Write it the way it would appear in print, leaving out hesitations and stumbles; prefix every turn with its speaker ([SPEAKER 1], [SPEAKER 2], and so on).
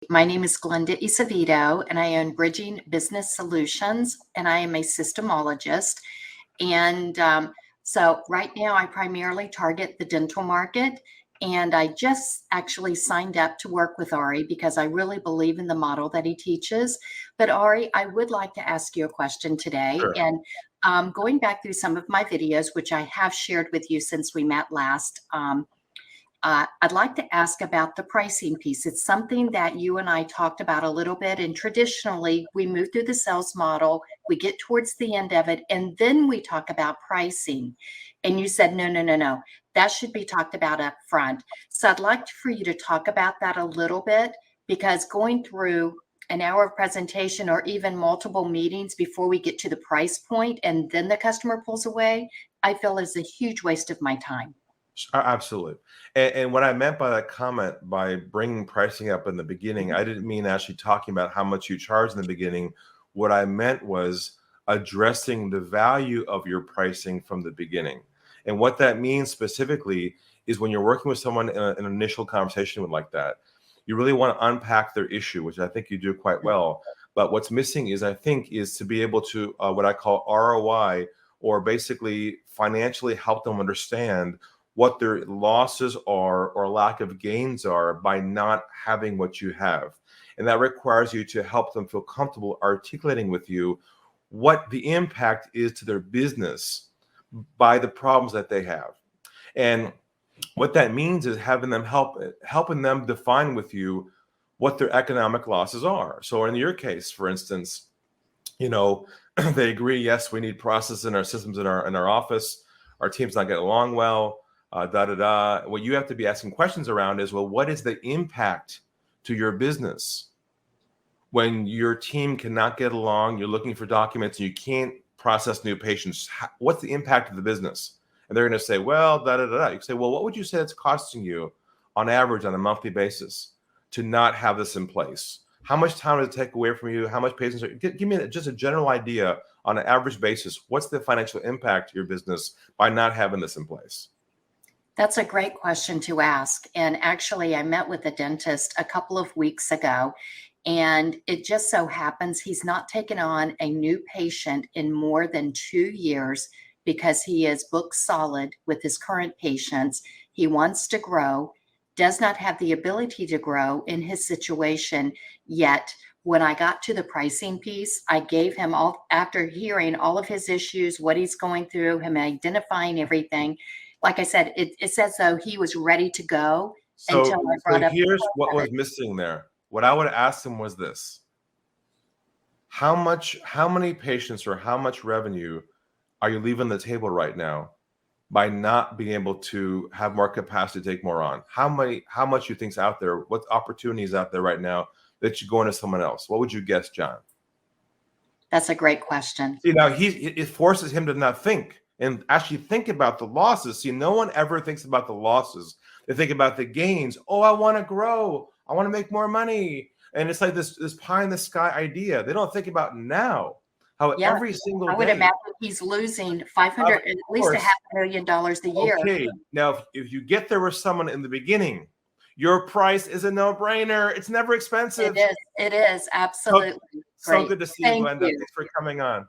[SPEAKER 1] my name is 𝗬cie𝘂'𝗿𝗲, and I own Bridging Business Solutions, and I am a systemologist. And so right now I primarily target the dental market, and I just actually signed up to work with Ari because I really believe in the model that he teaches. But Ari, I would like to ask you a question today.
[SPEAKER 2] Sure.
[SPEAKER 1] And going back through some of my videos, which I have shared with you since we met last, I'd like to ask about the pricing piece. It's something that you and I talked about a little bit, and traditionally we move through the sales model, we get towards the end of it, and then we talk about pricing. And you said, no, that should be talked about up front. So I'd like for you to talk about that a little bit, because going through an hour of presentation or even multiple meetings before we get to the price point and then the customer pulls away, I feel is a huge waste of my time.
[SPEAKER 2] Absolutely. And what I meant by that comment, by bringing pricing up in the beginning, I didn't mean actually talking about how much you charge in the beginning. What I meant was addressing the value of your pricing from the beginning. And what that means specifically is when you're working with someone in an initial conversation like that, you really want to unpack their issue, which I think you do quite well. But what's missing is, I think, is to be able to what I call ROI, or basically financially help them understand what their losses are or lack of gains are by not having what you have. And that requires you to help them feel comfortable articulating with you what the impact is to their business by the problems that they have. And what that means is having them helping them define with you what their economic losses are. So in your case, for instance, they agree, yes, we need processes in our systems in our office. Our team's not getting along well. What you have to be asking questions around is, well, what is the impact to your business when your team cannot get along? You're looking for documents and you can't process new patients. What's the impact of the business? And they're going to say, well, You can say, well, what would you say it's costing you on average on a monthly basis to not have this in place? How much time does it take away from you? How much patients give me just a general idea on an average basis. What's the financial impact to your business by not having this in place?
[SPEAKER 1] That's a great question to ask. And actually, I met with a dentist a couple of weeks ago, and it just so happens he's not taken on a new patient in more than 2 years because he is booked solid with his current patients. He wants to grow, does not have the ability to grow in his situation yet. When I got to the pricing piece, I gave him all, after hearing all of his issues, what he's going through, him identifying everything. Like I said, it says though he was ready to go until I brought up.
[SPEAKER 2] Here's what was missing there. What I would have asked him was this: how many patients or how much revenue are you leaving the table right now by not being able to have more capacity to take more on? How much you think's out there? What opportunities out there right now that you're going to someone else? What would you guess, John?
[SPEAKER 1] That's a great question.
[SPEAKER 2] See, now it forces him to not think and actually think about the losses. See, no one ever thinks about the losses. They think about the gains. Oh, I want to grow. I want to make more money. And it's like this pie in the sky idea. They don't think about now how every single day.
[SPEAKER 1] I would imagine he's losing at least $500,000 a year.
[SPEAKER 2] Okay, now if you get there with someone in the beginning, your price is a no-brainer. It's never expensive.
[SPEAKER 1] It is absolutely.
[SPEAKER 2] So good to see you, Glenda. Thanks for coming on.